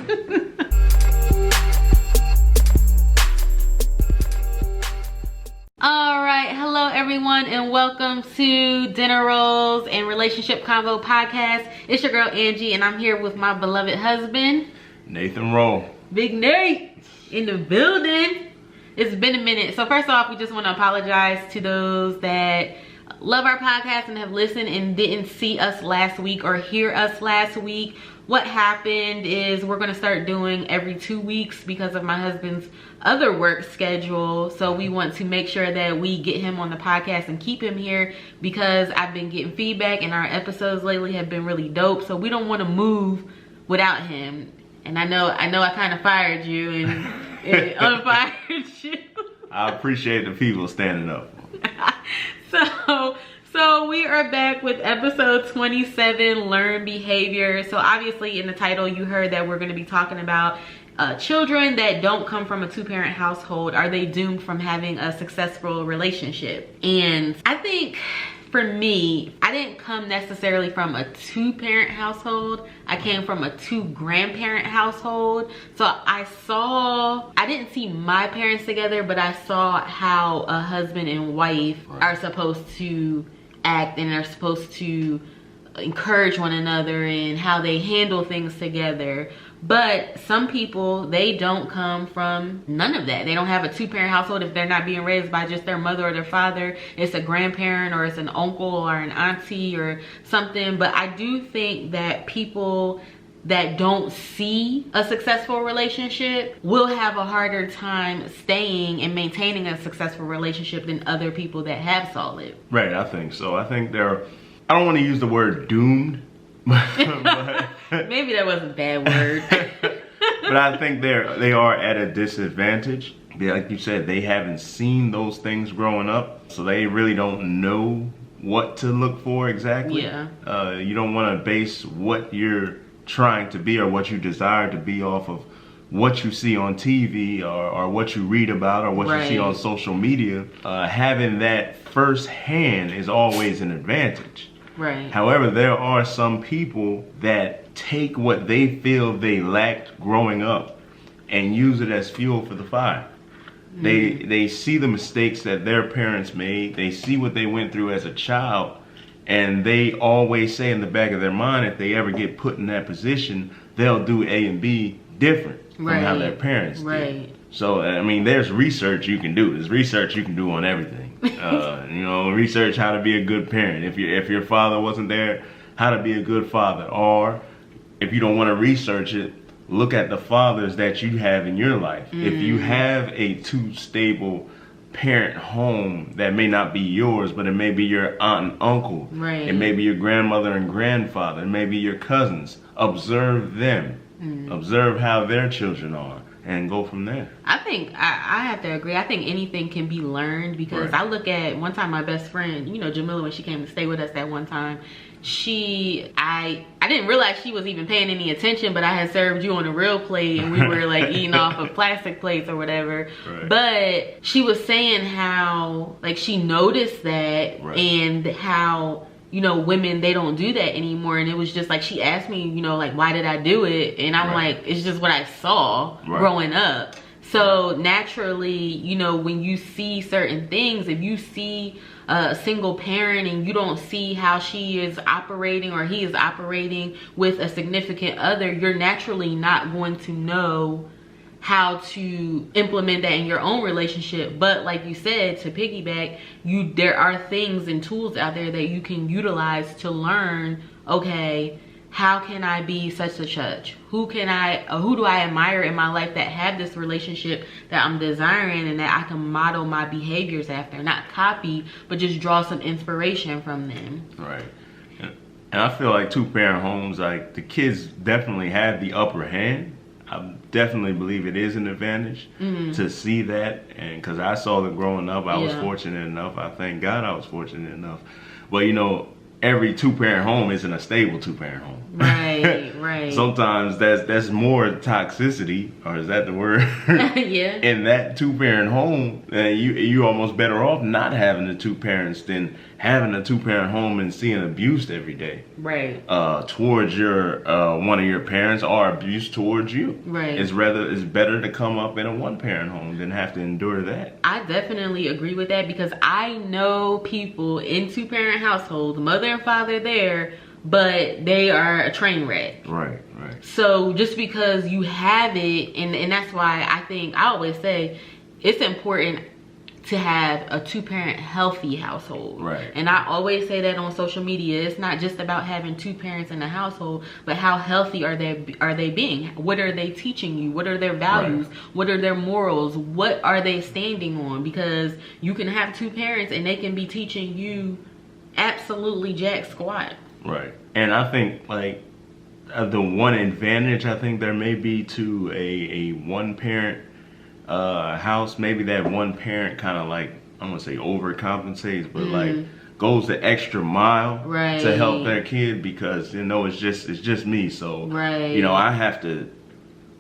All right, hello everyone, and welcome to Dinner Rolls and Relationship Convo podcast. It's your girl Angie, and I'm here with my beloved husband, Nathan Rolle. Big Nate, in the building. It's been a minute. So first off, we just want to apologize to those that love our podcast and have listened and didn't see us last week or hear us last week. What happened is we're going to start doing every 2 weeks because of my husband's other work schedule. So we want to make sure that we get him on the podcast and keep him here because I've been getting feedback and our episodes lately have been really dope. So we don't want to move without him. And I know I kind of fired you and unfired you. I appreciate the people standing up. So we are back with episode 27, Learn Behavior. So obviously in the title you heard that we're going to be talking about children that don't come from a two-parent household. Are they doomed from having a successful relationship? And I think for me, I didn't come necessarily from a two-parent household. I came from a two-grandparent household. So I didn't see my parents together, but I saw how a husband and wife are supposed to act and are supposed to encourage one another and how they handle things together. But some people, they don't come from none of that. They don't have a two-parent household if they're not being raised by just their mother or their father. It's a grandparent or it's an uncle or an auntie or something. But I do think that people that don't see a successful relationship will have a harder time staying and maintaining a successful relationship than other people that have solid. Right, I think so. I think I don't want to use the word doomed. but maybe that was a bad word. But I think they are at a disadvantage. Like you said, they haven't seen those things growing up, so they really don't know what to look for exactly. Yeah. You don't want to base what you're trying to be or what you desire to be off of what you see on TV or what you read about or what you see on social media. Having that firsthand is always an advantage. Right. However, there are some people that take what they feel they lacked growing up and use it as fuel for the fire. They see the mistakes that their parents made. They see what they went through as a child. And they always say in the back of their mind, if they ever get put in that position, they'll do A and B different from how their parents did. So, I mean, there's research you can do. There's research you can do on everything. Research how to be a good parent. If your father wasn't there, how to be a good father. Or if you don't want to research it, look at the fathers that you have in your life. If you have a two-stable parent home that may not be yours, but it may be your aunt and uncle. It may be your grandmother and grandfather. It may be your cousins. Observe them. Observe how their children are and go from there. I think I have to agree. I think anything can be learned because I look at one time my best friend, Jamila, when she came to stay with us that one time, I didn't realize she was even paying any attention, but I had served you on a real plate and we were like eating off of plastic plates or whatever. But she was saying how like she noticed that and how women, they don't do that anymore. And it was just like, she asked me, like, why did I do it? And I'm like, it's just what I saw growing up. So naturally, when you see certain things, if you see a single parent and you don't see how she is operating or he is operating with a significant other, you're naturally not going to know how to implement that in your own relationship. But like you said, to piggyback, there are things and tools out there that you can utilize to learn, okay, how can I be such and such? Who do I admire in my life that have this relationship that I'm desiring and that I can model my behaviors after? Not copy, but just draw some inspiration from them. Right. And I feel like two-parent homes, like the kids definitely have the upper hand. I definitely believe it is an advantage to see that, and because I saw it growing up, I was fortunate enough. I thank God I was fortunate enough. But every two-parent home isn't a stable two-parent home. Right. Right. Sometimes that's more toxicity, or is that the word? Yeah. In that 2-parent home, you almost better off not having the 2 parents than having a 2-parent home and seeing abuse every day. Right. Towards your one of your parents, or abuse towards you. Right. It's better to come up in a 1-parent home than have to endure that. I definitely agree with that, because I know people in 2-parent households, mother and father there, but they are a train wreck. Right. So just because you have it, and that's why I always say it's important to have a 2-parent healthy household. Right. And I always say that on social media. It's not just about having 2 parents in the household, but how healthy are they being? What are they teaching you? What are their values? Right. What are their morals? What are they standing on? Because you can have 2 parents and they can be teaching you absolutely jack squat. Right. And I think like the one advantage I think there may be to a 1-parent house, maybe that 1 parent kind of like, I'm gonna say overcompensates, but like goes the extra mile to help their kid, because it's just me, so I have to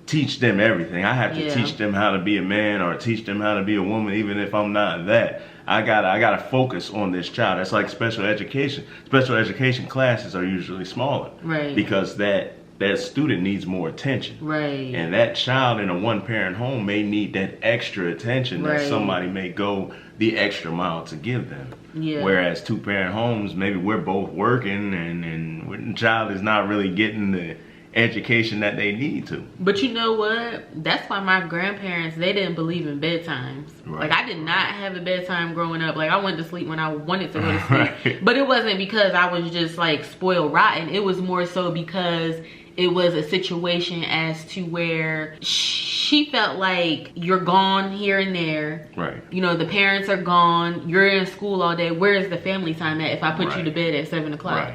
teach them everything. I have to teach them how to be a man, or teach them how to be a woman, even if I'm not that. I gotta focus on this child. That's like special education. Special education classes are usually smaller, because that student needs more attention, and that child in a 1-parent home may need that extra attention that somebody may go the extra mile to give them. Whereas 2-parent homes, maybe we're both working, and the child is not really getting the education that they need to. But you know what? That's why my grandparents, they didn't believe in bedtimes. Like, I did not have a bedtime growing up. Like, I went to sleep when I wanted to go to sleep. But it wasn't because I was just like spoiled rotten. It was more so because it was a situation as to where she felt like you're gone here and there. The parents are gone. You're in school all day. Where is the family time at if I put you to bed at 7 o'clock?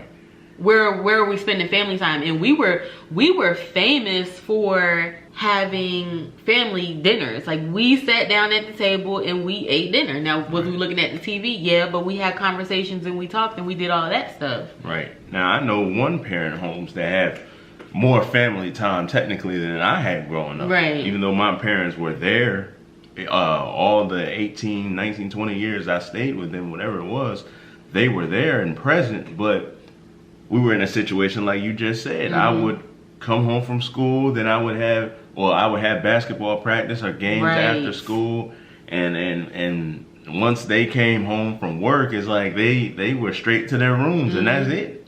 Where are we spending family time? And we were famous for having family dinners. Like, we sat down at the table and we ate dinner. Now, was we looking at the TV? Yeah, but we had conversations and we talked and we did all that stuff. Now, I know 1-parent homes that have more family time technically than I had growing up. Even though my parents were there, all the 18, 19, 20 years I stayed with them, whatever it was, they were there and present, but we were in a situation like you just said. I would come home from school, then I would have basketball practice or games after school, and once they came home from work, it's like they were straight to their rooms, and that's it.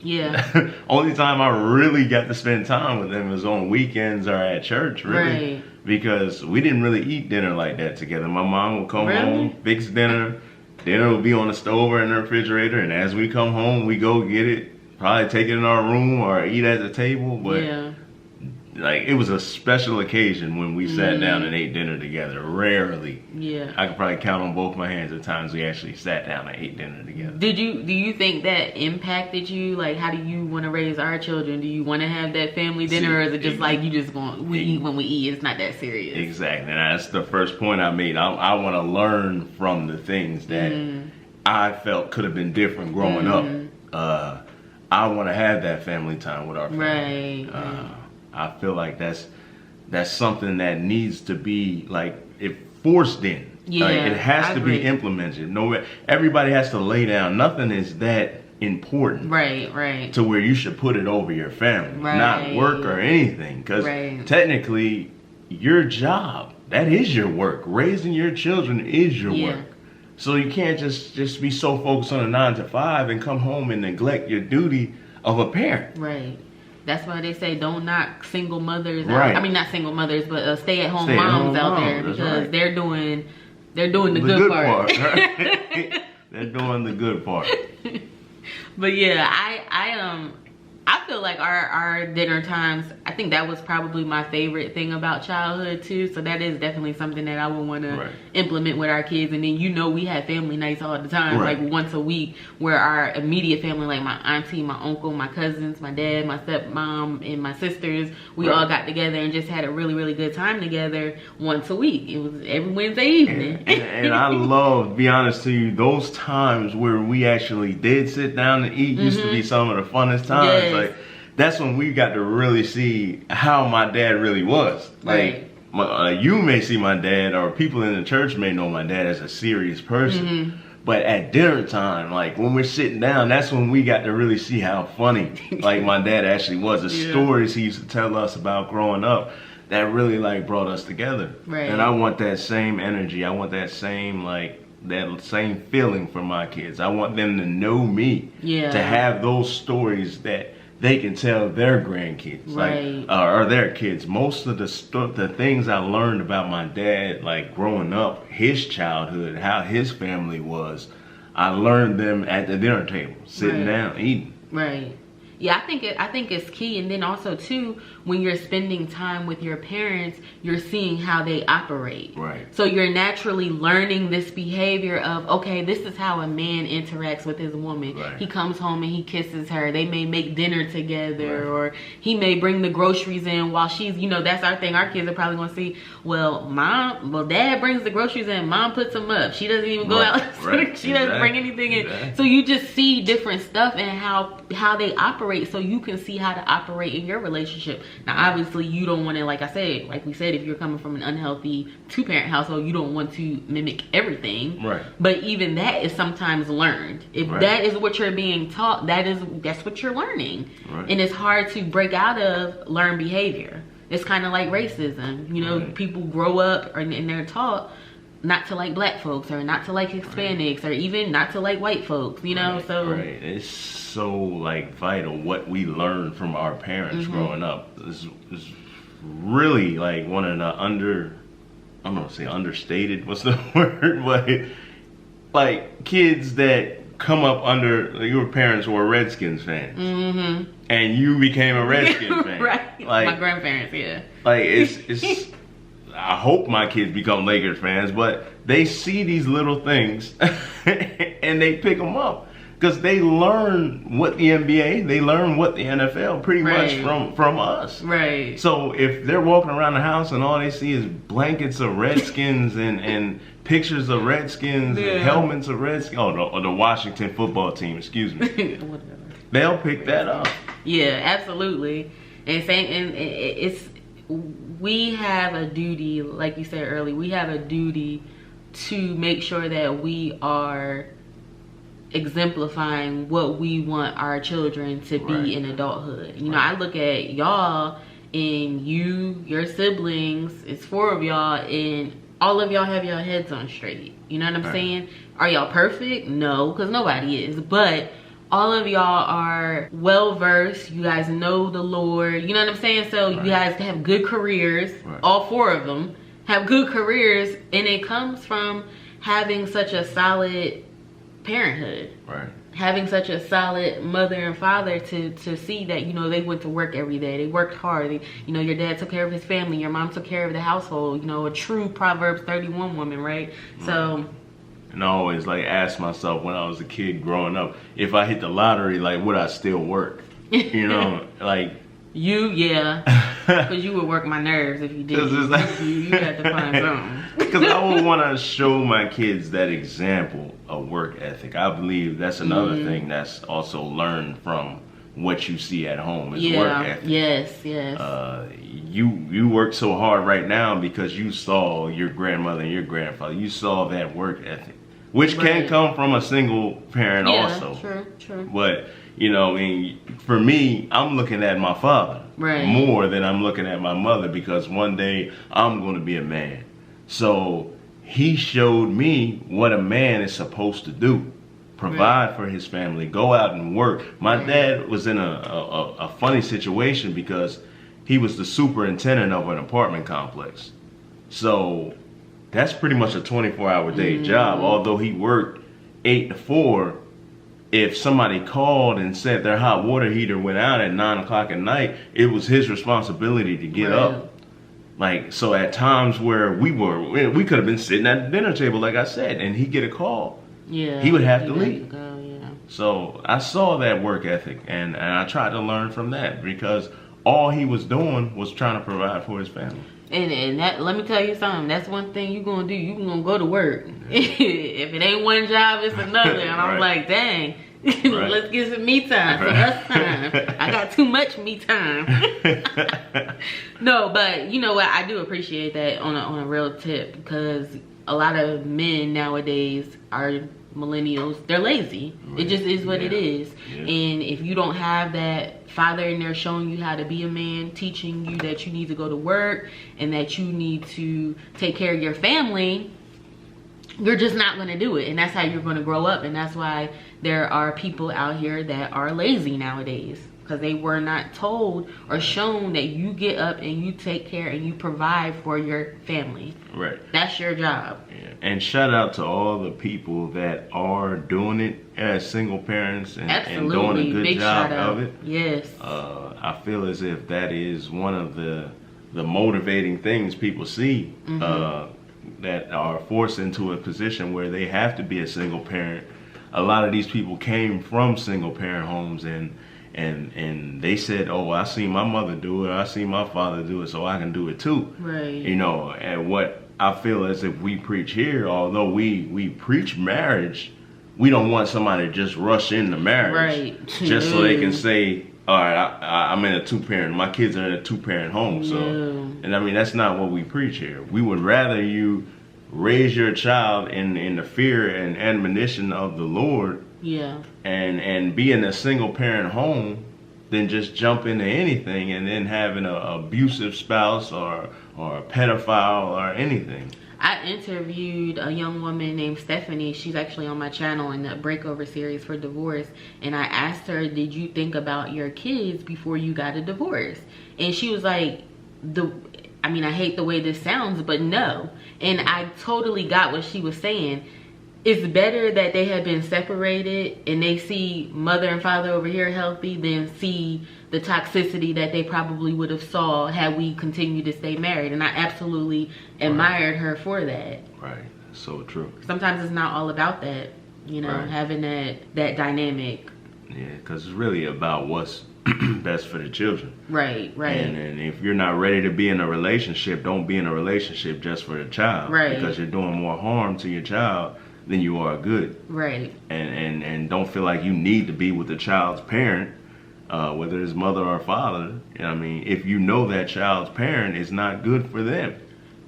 Only time I really got to spend time with them was on weekends or at church, really, because we didn't really eat dinner like that together. My mom would come home, fix dinner would be on the stove or in the refrigerator, and as we come home, we go get it. Probably take it in our room or eat at the table, but like, it was a special occasion when we sat down and ate dinner together. Rarely. I could probably count on both my hands the times we actually sat down and ate dinner together. Do you think that impacted you? Like, how do you want to raise our children? Do you want to have that family dinner, or is it just like you just we eat when we eat? It's not that serious. Exactly, and that's the first point I made. I want to learn from the things that I felt could have been different growing up. I want to have that family time with our family. I feel like that's something that needs to be like forced in. It has to be implemented. Everybody has to lay down. Nothing is that important. To where you should put it over your family, not work or anything. Because technically, your job, that is your work. Raising your children is your work. So you can't just be so focused on a 9 to 5 and come home and neglect your duty of a parent. That's why they say don't knock single mothers out. I mean, not single mothers, but stay-at-home moms out there, because they're doing the good part. They're doing the good part. But yeah, I feel like our dinner times, I think that was probably my favorite thing about childhood too. So that is definitely something that I would want to implement with our kids. And then, we have family nights all the time, like once a week, where our immediate family, like my auntie, my uncle, my cousins, my dad, my stepmom, and my sisters, we all got together and just had a really, really good time together once a week. It was every Wednesday evening. And I love, to be honest to you, those times where we actually did sit down and eat used to be some of the funnest times. Like, that's when we got to really see how my dad really was. Right. Like, you may see my dad, or people in the church may know my dad as a serious person. But at dinner time, like when we're sitting down, that's when we got to really see how funny, like my dad actually was. The stories he used to tell us about growing up, that really like brought us together. Right. And I want that same energy. I want that same feeling for my kids. I want them to know me. Yeah. To have those stories that they can tell their grandkids, right. Or their kids. Most of the things I learned about my dad, like growing up, his childhood, how his family was, I learned them at the dinner table, sitting down, eating. Right. Yeah, I think it's key. And then also too, when you're spending time with your parents, you're seeing how they operate. Right. So you're naturally learning this behavior of, okay, this is how a man interacts with his woman. Right. He comes home and he kisses her. They may make dinner together, right. or he may bring the groceries in while she's, that's our thing. Our kids are probably gonna see, well, dad brings the groceries in, mom puts them up. She doesn't even go out. Right. She doesn't bring anything in. So you just see different stuff and how they operate, so you can see how to operate in your relationship. Now, obviously, you don't want to, like we said, if you're coming from an unhealthy two-parent household, you don't want to mimic everything. Right. But even that is sometimes learned. If that is what you're being taught, that's what you're learning. Right. And it's hard to break out of learned behavior. It's kind of like racism. Right. People grow up and they're taught not to like black folks, or not to like Hispanics, or even not to like white folks, so. Right. It's so like vital what we learn from our parents growing up. It's really like one of the I'm gonna say understated, what's the word? But like kids that come up under, your parents were Redskins fans. And you became a Redskins fan. Right. Like, my grandparents, yeah. Like it's I hope my kids become Lakers fans, but they see these little things and they pick them up because they learn what the NBA, they learn what the NFL pretty much from us. Right. So if they're walking around the house and all they see is blankets of Redskins and pictures of Redskins and helmets of Redskins, or the Washington football team, excuse me, they'll pick that up. Yeah, absolutely. And we have a duty, like you said earlier, we have a duty to make sure that we are exemplifying what we want our children to be in adulthood. I look at y'all and your siblings, it's 4 of y'all, and all of y'all have your heads on straight. You know what I'm saying? Are y'all perfect? No, because nobody is. But all of y'all are well-versed. You guys know the Lord. You know what I'm saying? So you guys have good careers. All 4 of them have good careers. And it comes from having such a solid parenthood. Right. Having such a solid mother and father to see that, they went to work every day. They worked hard. Your dad took care of his family. Your mom took care of the household. A true Proverbs 31 woman, right? So... And I always ask myself when I was a kid growing up, if I hit the lottery, would I still work? You because you would work my nerves if you did. You had to find something. Because I would want to show my kids that example of work ethic. I believe that's another thing that's also learned from what you see at home is work ethic. Yes. You work so hard right now because you saw your grandmother and your grandfather. You saw that work ethic, which can come from a single parent also. True. But for me, I'm looking at my father more than I'm looking at my mother, because one day I'm going to be a man. So he showed me what a man is supposed to do. Provide for his family, go out and work. My dad was in a funny situation because he was the superintendent of an apartment complex. So that's pretty much a 24-hour day job. Although he worked 8 to 4, if somebody called and said their hot water heater went out at 9 o'clock at night, it was his responsibility to get up. So at times where we could have been sitting at the dinner table, like I said, and he'd get a call. Yeah, he would have to leave. So I saw that work ethic, and I tried to learn from that, because all he was doing was trying to provide for his family. And that, let me tell you something, that's one thing you're going to do. You're going to go to work. If it ain't one job, it's another. And I'm like, dang, Let's get some me time, some us time. I got too much me time. No, but you know what? I do appreciate that on a real tip, because a lot of men nowadays are millennials. They're lazy. Right. It just is what it is. Yeah. And if you don't have that father in there showing you how to be a man, teaching you that you need to go to work and that you need to take care of your family, you're just not going to do it. And that's how you're going to grow up. And that's why there are people out here that are lazy nowadays, because they were not told or shown that you get up and you take care and you provide for your family. Right. That's your job. Yeah. And shout out to all the people that are doing it as single parents and doing a good job of it. Yes. I feel as if that is one of the motivating things people see, that are forced into a position where they have to be a single parent. A lot of these people came from single parent homes, and they said, oh, I seen my mother do it, I seen my father do it, so I can do it too. Right. You know, and what I feel as if we preach here, although we preach marriage, we don't want somebody to just rush into marriage, right, just so they can say, all right, I'm in a two-parent, my kids are in a two-parent home. So, and I mean, that's not what we preach here. We would rather you raise your child in the fear and admonition of the Lord, and be in a single-parent home, than just jump into anything and then having an abusive spouse or a pedophile or anything. I interviewed a young woman named Stephanie. She's actually on my channel in the Breakover series for divorce. And I asked her, did you think about your kids before you got a divorce? And she was like, I mean, I hate the way this sounds, but no. And I totally got what she was saying. It's better that they have been separated and they see mother and father over here healthy than see the toxicity that they probably would have saw had we continued to stay married. And I absolutely admired her for that. Right. So true. Sometimes it's not all about that, you know, having that dynamic. Yeah, because it's really about what's best for the children. Right, right. And if you're not ready to be in a relationship, don't be in a relationship just for the child. Right. Because you're doing more harm to your child than you are good. Right. And don't feel like you need to be with the child's parent, whether it's mother or father. I mean, if you know that child's parent is not good for them.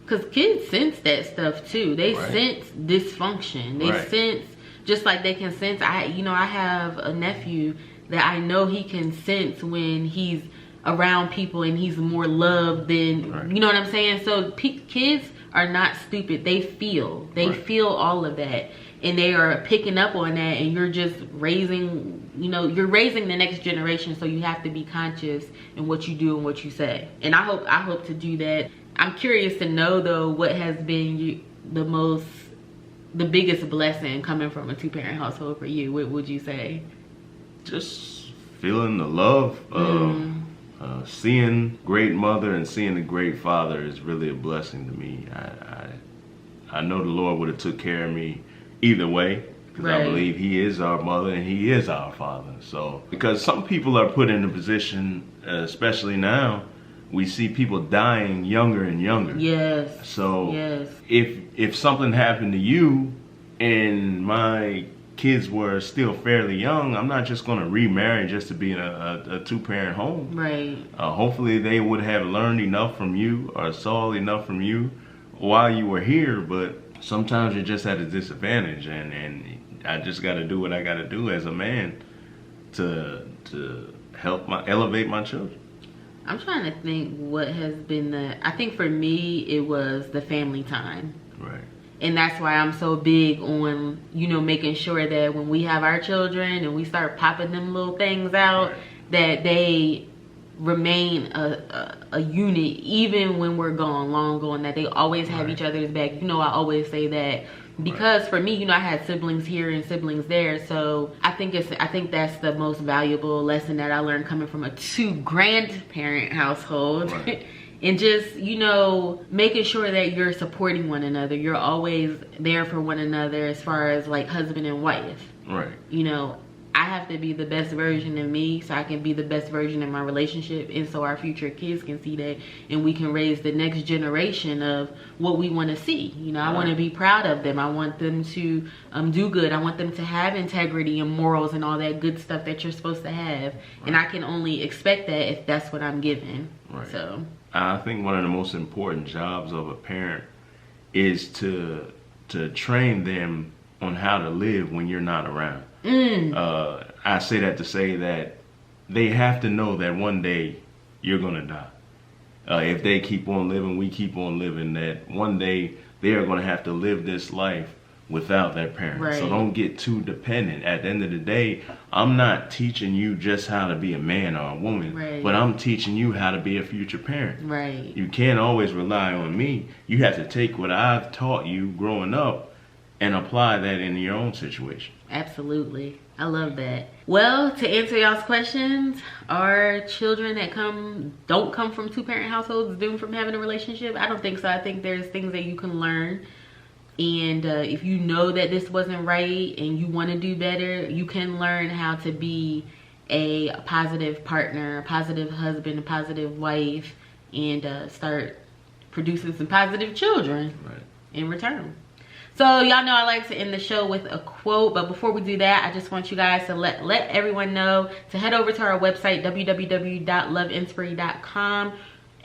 Because kids sense that stuff too. They sense dysfunction. They sense, just like they can sense, I have a nephew that I know he can sense when he's around people and he's more loved than, you know what I'm saying? So kids are not stupid. They feel all of that, and they are picking up on that, and you're just raising, you're raising the next generation, so you have to be conscious in what you do and what you say. And I hope to do that. I'm curious to know though, what has been the biggest blessing coming from a two-parent household for you? What would you say? Just feeling the love of seeing great mother and seeing a great father is really a blessing to me. I know the Lord would have took care of me either way, because I believe he is our mother and he is our father. So, because some people are put in a position, especially now, we see people dying younger and younger. Yes. So if something happened to you and my kids were still fairly young, I'm not just going to remarry just to be in a two-parent home. Right. Hopefully they would have learned enough from you or saw enough from you while you were here, but sometimes you're just at a disadvantage, and I just got to do what I got to do as a man to help elevate my children. I'm trying to think what has been I think for me it was the family time. Right. And that's why I'm so big on, making sure that when we have our children and we start popping them little things out, that they remain a unit even when we're gone, long gone, that they always have each other's back. I always say that because for me, I had siblings here and siblings there. So I think that's the most valuable lesson that I learned coming from a two-grandparent household. Right. And just, making sure that you're supporting one another. You're always there for one another as far as like husband and wife. Right. I have to be the best version of me so I can be the best version in my relationship, and so our future kids can see that, and we can raise the next generation of what we want to see. You know, I want to be proud of them. I want them to do good. I want them to have integrity and morals and all that good stuff that you're supposed to have. Right. And I can only expect that if that's what I'm given. Right. So I think one of the most important jobs of a parent is to train them on how to live when you're not around. I say that to say that they have to know that one day you're gonna die. If they keep on living, we keep on living, that one day they are gonna have to live this life without their parents. Right. So don't get too dependent. At the end of the day, I'm not teaching you just how to be a man or a woman, right, but I'm teaching you how to be a future parent. Right. You can't always rely on me. You have to take what I've taught you growing up and apply that in your own situation. Absolutely. I love that. Well, to answer y'all's questions, are children that don't come from two-parent households doomed from having a relationship? I don't think so. I think there's things that you can learn. And if you know that this wasn't right and you want to do better, you can learn how to be a positive partner, a positive husband, a positive wife, and start producing some positive children in return. So y'all know I like to end the show with a quote, but before we do that, I just want you guys to let everyone know to head over to our website, www.loveinspiry.com,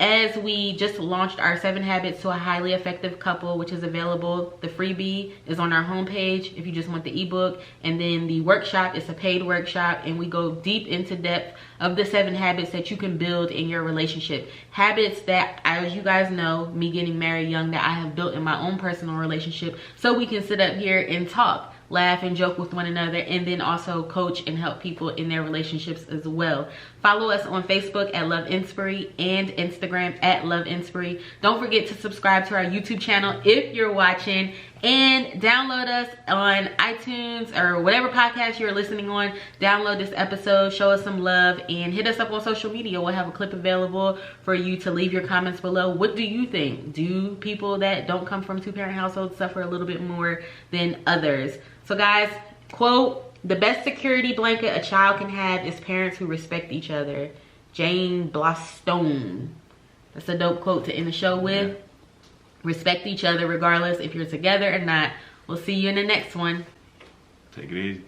as we just launched our 7 Habits to a Highly Effective Couple, which is available. The freebie is on our homepage if you just want the ebook, and then the workshop is a paid workshop, and we go deep into depth of the 7 habits that you can build in your relationship. Habits that, as you guys know, me getting married young, that I have built in my own personal relationship, so we can sit up here and talk, laugh and joke with one another, and then also coach and help people in their relationships as well. Follow us on Facebook at Love Inspiry and Instagram at Love Inspiry. Don't forget to subscribe to our YouTube channel if you're watching, and download us on iTunes or whatever podcast you're listening on. Download this episode, show us some love, and hit us up on social media. We'll have a clip available for you to leave your comments below. What do you think? Do people that don't come from two-parent households suffer a little bit more than others? So guys, quote, "The best security blanket a child can have is parents who respect each other." Jane Blastone. That's a dope quote to end the show with. Respect each other regardless if you're together or not. We'll see you in the next one. Take it easy.